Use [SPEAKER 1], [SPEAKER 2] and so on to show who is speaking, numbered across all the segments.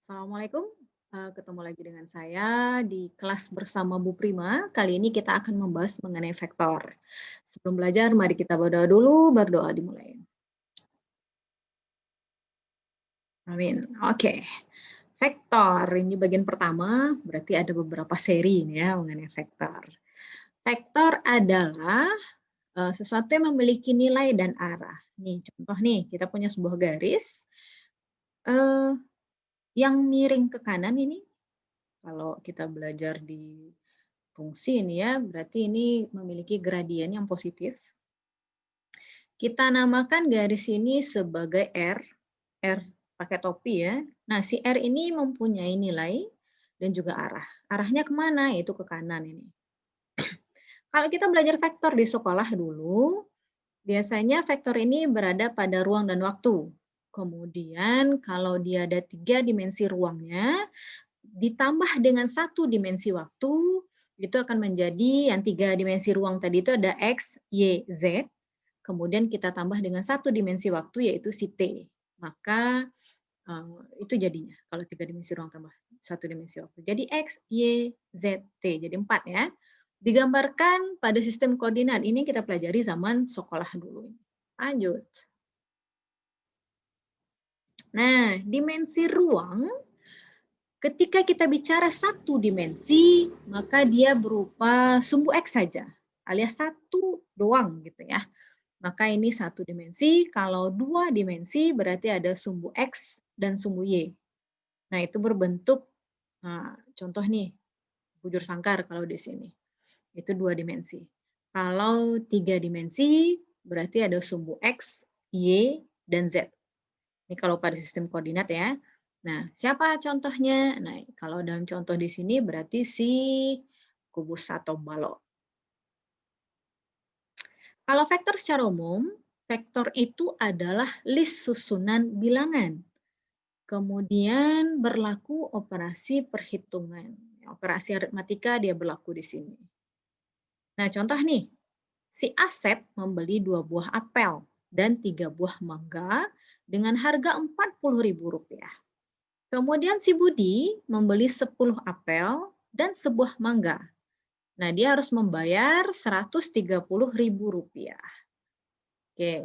[SPEAKER 1] Assalamualaikum, ketemu lagi dengan saya di kelas bersama Bu Prima. Kali ini kita akan membahas mengenai vektor. Sebelum belajar, mari kita berdoa dulu, berdoa dimulai. Amin. Oke, vektor ini bagian pertama, berarti ada beberapa seri ini ya mengenai vektor. Vektor adalah sesuatu yang memiliki nilai dan arah. Nih, contoh nih, kita punya sebuah garis eh, yang miring ke kanan ini. Kalau kita belajar di fungsi ini ya, berarti ini memiliki gradien yang positif. Kita namakan garis ini sebagai R, R pakai topi ya. Nah, si R ini mempunyai nilai dan juga arah. Arahnya kemana? Yaitu ke kanan ini. Kalau kita belajar vektor di sekolah dulu, biasanya vektor ini berada pada ruang dan waktu. Kemudian kalau dia ada 3 dimensi ruangnya, ditambah dengan 1 dimensi waktu, itu akan menjadi yang 3 dimensi ruang tadi itu ada X, Y, Z. Kemudian kita tambah dengan 1 dimensi waktu yaitu si T. Maka itu jadinya kalau 3 dimensi ruang tambah 1 dimensi waktu. Jadi X, Y, Z, T. Jadi 4 ya. Digambarkan pada sistem koordinat. Ini kita pelajari zaman sekolah dulu. Lanjut. Nah, dimensi ruang, ketika kita bicara 1 dimensi, maka dia berupa sumbu X saja, alias 1 doang gitu ya. Maka ini 1 dimensi, kalau 2 dimensi berarti ada sumbu X dan sumbu Y. Nah, itu berbentuk, contoh nih, bujur sangkar kalau di sini. Itu 2 dimensi. Kalau 3 dimensi, berarti ada sumbu X, Y, dan Z. Ini kalau pada sistem koordinat ya. Nah, siapa contohnya? Nah, kalau dalam contoh di sini berarti si kubus atau balok. Kalau vektor secara umum, vektor itu adalah list susunan bilangan. Kemudian berlaku operasi perhitungan. Operasi aritmatika dia berlaku di sini. Nah, contoh nih, si Asep membeli 2 buah apel dan 3 buah mangga dengan harga Rp40.000. Kemudian si Budi membeli 10 apel dan sebuah mangga. Nah, dia harus membayar Rp130.000. Oke.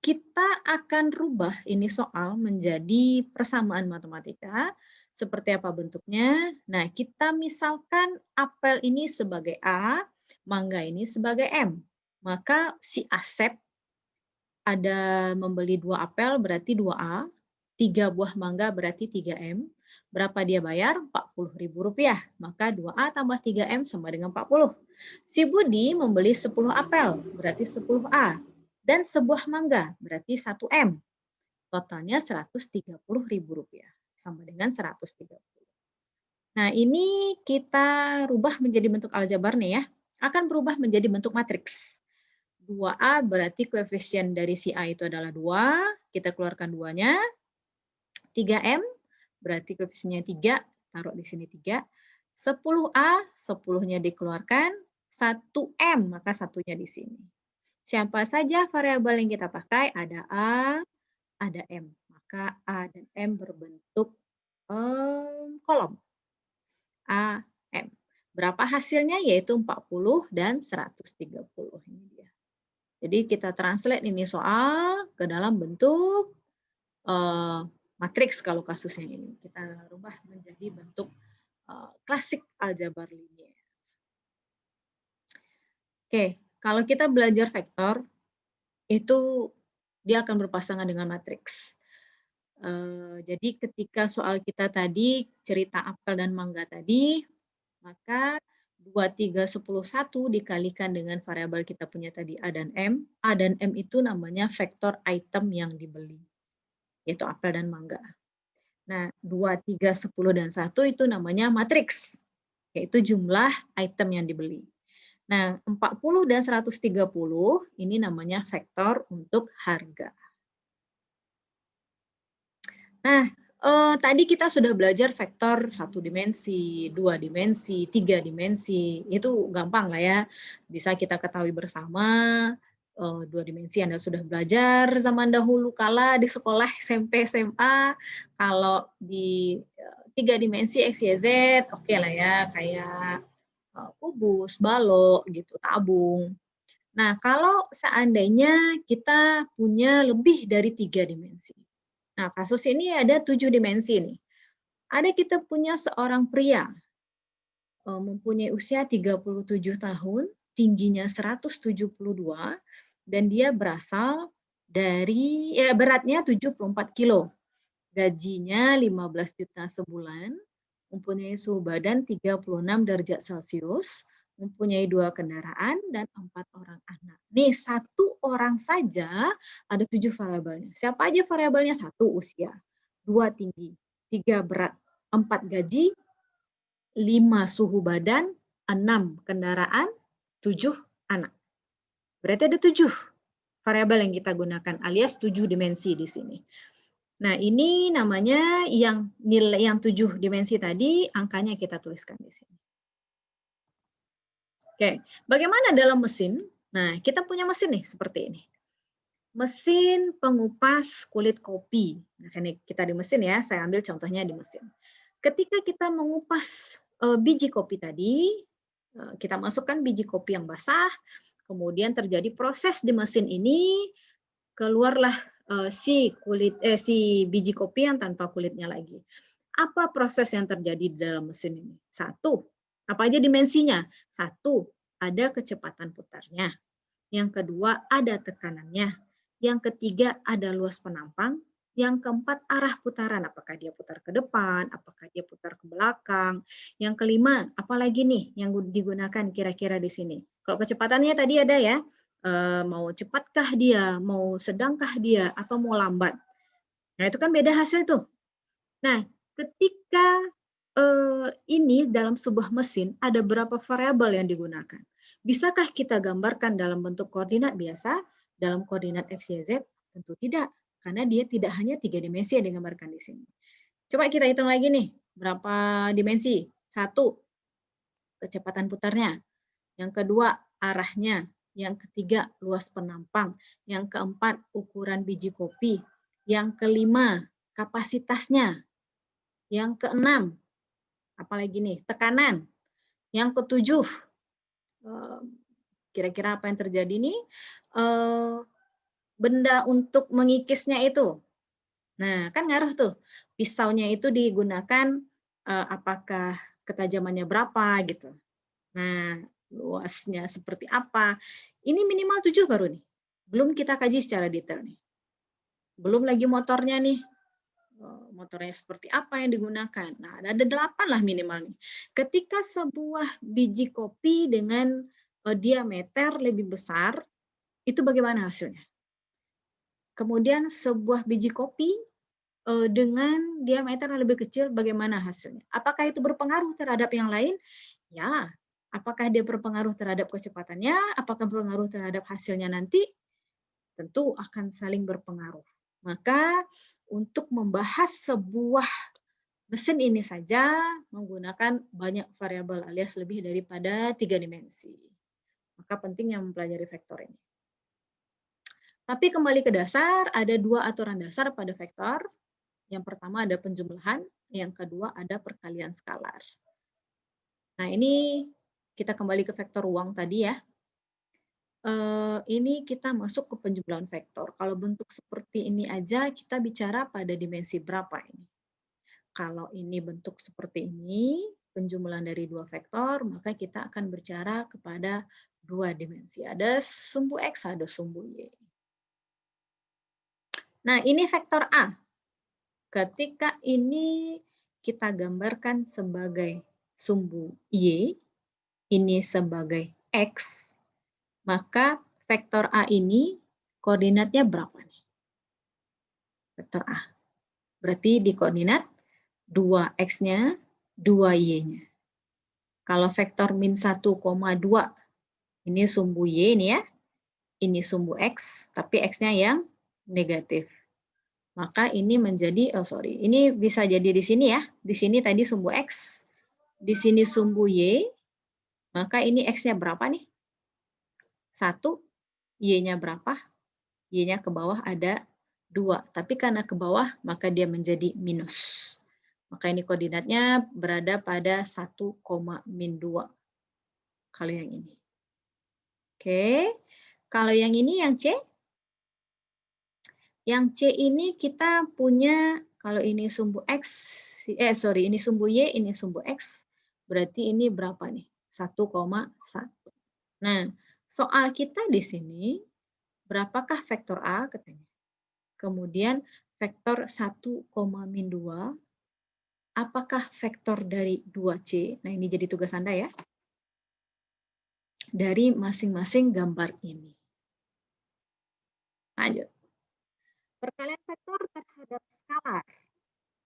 [SPEAKER 1] Kita akan rubah ini soal menjadi persamaan matematika. Seperti apa bentuknya? Nah, kita misalkan apel ini sebagai A, mangga ini sebagai M. Maka si Asep ada membeli 2 apel berarti 2A, 3 buah mangga berarti 3M. Berapa dia bayar? Rp40.000. Maka 2A tambah 3M sama dengan 40. Si Budi membeli 10 apel, berarti 10A. Dan sebuah mangga, berarti 1M. Totalnya Rp130.000. Sama dengan 130. Nah, ini kita rubah menjadi bentuk aljabar nih ya. Akan berubah menjadi bentuk matriks. 2A berarti koefisien dari si A itu adalah 2, kita keluarkan 2-nya. 3M berarti koefisiennya 3, taruh di sini 3. 10A, 10-nya dikeluarkan, 1M, maka satunya di sini. Siapa saja variabel yang kita pakai? Ada A, ada M. Maka A dan M berbentuk kolom. A, M. Berapa hasilnya? Yaitu 40 dan 130. Ini dia. Jadi kita translate ini soal ke dalam bentuk matriks kalau kasusnya ini. Kita rubah menjadi bentuk klasik aljabar linier. Oke, kalau kita belajar vektor, itu dia akan berpasangan dengan matriks. Jadi ketika soal kita tadi, cerita apel dan mangga tadi, maka 2, 3, 10, 1 dikalikan dengan variabel kita punya tadi A dan M. A dan M itu namanya vektor item yang dibeli, yaitu apel dan mangga. Nah, 2, 3, 10, dan 1 itu namanya matriks, yaitu jumlah item yang dibeli. Nah, 40 dan 130 ini namanya vektor untuk harga. Nah, tadi kita sudah belajar vektor 1 dimensi, 2 dimensi, 3 dimensi. Itu gampang lah ya, bisa kita ketahui bersama. dua dimensi Anda sudah belajar zaman dahulu kala di sekolah SMP, SMA. Kalau di tiga dimensi X, Y, Z, oke lah ya, kayak kubus, balok, gitu, tabung. Nah, kalau seandainya kita punya lebih dari tiga dimensi. Nah, kasus ini ada 7 dimensi nih. Ada kita punya seorang pria mempunyai usia 37 tahun, tingginya 172, dan dia berasal dari beratnya 74 kilo, gajinya 15 juta sebulan, mempunyai suhu badan 36 derajat Celcius, mempunyai 2 kendaraan dan 4 orang anak. Nih, 1 orang saja ada 7 variabelnya. Siapa aja variabelnya? 1 usia, 2 tinggi, 3 berat, 4 gaji, 5 suhu badan, 6 kendaraan, 7 anak. Berarti ada 7 variabel yang kita gunakan alias 7 dimensi di sini. Nah, ini namanya yang nilai yang 7 dimensi tadi, angkanya kita tuliskan di sini. Oke, bagaimana dalam mesin? Nah, kita punya mesin nih seperti ini. Mesin pengupas kulit kopi. Nah, kita di mesin ya, saya ambil contohnya di mesin. Ketika kita mengupas biji kopi tadi, kita masukkan biji kopi yang basah, kemudian terjadi proses di mesin ini, keluarlah si biji kopi yang tanpa kulitnya lagi. Apa proses yang terjadi di dalam mesin ini? 1, apa aja dimensinya? 1, ada kecepatan putarnya. Yang kedua, ada tekanannya. Yang ketiga, ada luas penampang. Yang keempat, arah putaran. Apakah dia putar ke depan, apakah dia putar ke belakang. Yang kelima, apalagi nih yang digunakan kira-kira di sini. Kalau kecepatannya tadi ada ya, mau cepatkah dia, mau sedangkah dia, atau mau lambat. Nah, itu kan beda hasil tuh. Nah, ketika ini dalam sebuah mesin, ada berapa variabel yang digunakan? Bisakah kita gambarkan dalam bentuk koordinat biasa, dalam koordinat X, Y, Z? Tentu tidak, karena dia tidak hanya 3 dimensi yang digambarkan di sini. Coba kita hitung lagi nih, berapa dimensi? 1, kecepatan putarnya. Yang kedua, arahnya. Yang ketiga, luas penampang. Yang keempat, ukuran biji kopi. Yang kelima, kapasitasnya. Yang keenam, apalagi nih, tekanan. Yang ketujuh, kira-kira apa yang terjadi nih? Benda untuk mengikisnya itu. Nah, kan ngaruh tuh. Pisaunya itu digunakan apakah ketajamannya berapa gitu. Nah, luasnya seperti apa. Ini minimal 7 baru nih. Belum kita kaji secara detail nih. Belum lagi motornya nih. Motornya seperti apa yang digunakan. Nah, ada 8 lah minimal nih. Ketika sebuah biji kopi dengan diameter lebih besar, itu bagaimana hasilnya? Kemudian sebuah biji kopi dengan diameter yang lebih kecil, bagaimana hasilnya? Apakah itu berpengaruh terhadap yang lain? Ya. Apakah dia berpengaruh terhadap kecepatannya? Apakah berpengaruh terhadap hasilnya nanti? Tentu akan saling berpengaruh. Maka untuk membahas sebuah mesin ini saja menggunakan banyak variabel alias lebih daripada 3 dimensi. Maka pentingnya mempelajari vektor ini. Tapi kembali ke dasar, ada 2 aturan dasar pada vektor. Yang pertama ada penjumlahan, yang kedua ada perkalian skalar. Nah, ini kita kembali ke vektor ruang tadi ya. Ini kita masuk ke penjumlahan vektor. Kalau bentuk seperti ini aja kita bicara pada dimensi berapa ini? Kalau ini bentuk seperti ini, penjumlahan dari 2 vektor, maka kita akan bicara kepada 2 dimensi. Ada sumbu X, ada sumbu Y. Nah, ini vektor A. Ketika ini kita gambarkan sebagai sumbu Y, ini sebagai X, maka vektor A ini koordinatnya berapa nih? Vektor A. Berarti di koordinat 2X-nya, 2Y-nya. Kalau vektor min 1,2, ini sumbu Y ini ya, ini sumbu X, tapi X-nya yang negatif. Maka ini menjadi, ini bisa jadi di sini ya, di sini tadi sumbu X, di sini sumbu Y, maka ini X-nya berapa nih? 1, Y-nya berapa? Y-nya ke bawah ada 2. Tapi karena ke bawah, maka dia menjadi minus. Maka ini koordinatnya berada pada 1,-2. Kalau yang ini. Oke. Kalau yang ini, yang C? Yang C ini kita punya, kalau ini sumbu X, ini sumbu Y, ini sumbu X, berarti ini berapa nih? 1,1. Nah, soal kita di sini, berapakah vektor A katanya? Kemudian vektor 1,-2, apakah vektor dari 2C? Nah, ini jadi tugas Anda ya. Dari masing-masing gambar ini. Lanjut. Perkalian vektor terhadap skalar.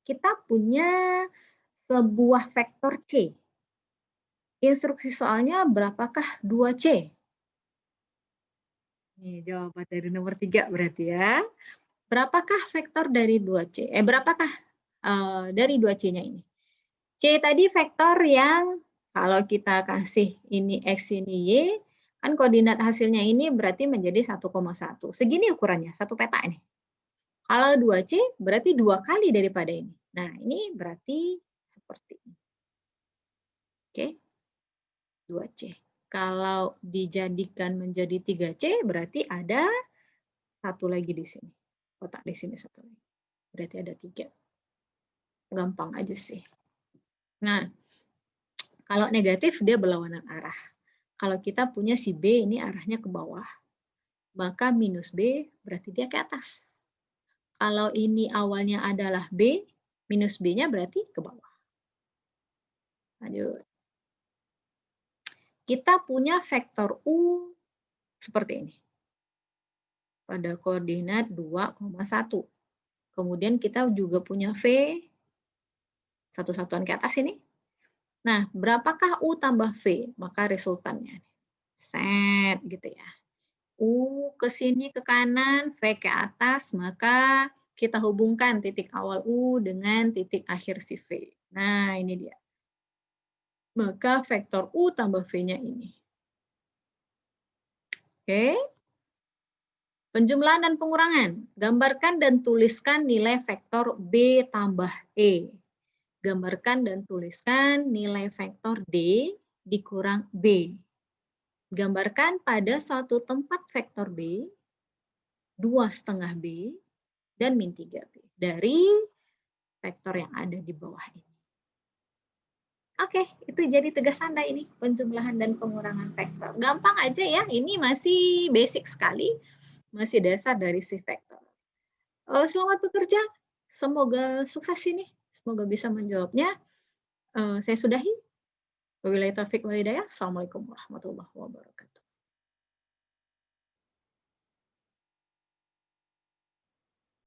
[SPEAKER 1] Kita punya sebuah vektor C. Instruksi soalnya berapakah 2C? Nih, jawaban dari nomor 3 berarti ya. Berapakah vektor dari 2C? Berapakah dari 2C-nya ini? C tadi vektor yang kalau kita kasih ini X, ini Y, kan koordinat hasilnya ini berarti menjadi 1,1. Segini ukurannya, satu peta ini. Kalau 2C berarti 2 kali daripada ini. Nah, ini berarti seperti ini. Oke, 2C. Kalau dijadikan menjadi 3C, berarti ada satu lagi di sini. Kotak di sini satu lagi. Berarti ada 3. Gampang aja sih. Nah, kalau negatif dia berlawanan arah. Kalau kita punya si B ini arahnya ke bawah, maka minus B berarti dia ke atas. Kalau ini awalnya adalah B, minus B-nya berarti ke bawah. Lanjut. Kita punya vektor U seperti ini. Pada koordinat 2,1. Kemudian kita juga punya V, satu satuan ke atas ini. Nah, berapakah U tambah V? Maka resultannya. Set, gitu ya. U ke sini ke kanan, V ke atas, maka kita hubungkan titik awal U dengan titik akhir si V. Nah, ini dia. Maka vektor U tambah V-nya ini. Oke. Penjumlahan dan pengurangan. Gambarkan dan tuliskan nilai vektor B tambah E. Gambarkan dan tuliskan nilai vektor D dikurang B. Gambarkan pada suatu tempat vektor B, 2,5 B, dan min 3B. Dari vektor yang ada di bawah ini. Oke, itu jadi tugas Anda ini, penjumlahan dan pengurangan vektor. Gampang aja ya, ini masih basic sekali, masih dasar dari si vektor. Selamat bekerja, semoga sukses ini, semoga bisa menjawabnya. Saya sudahi. Wabillahi taufiq wal hidayah. Assalamualaikum warahmatullahi wabarakatuh.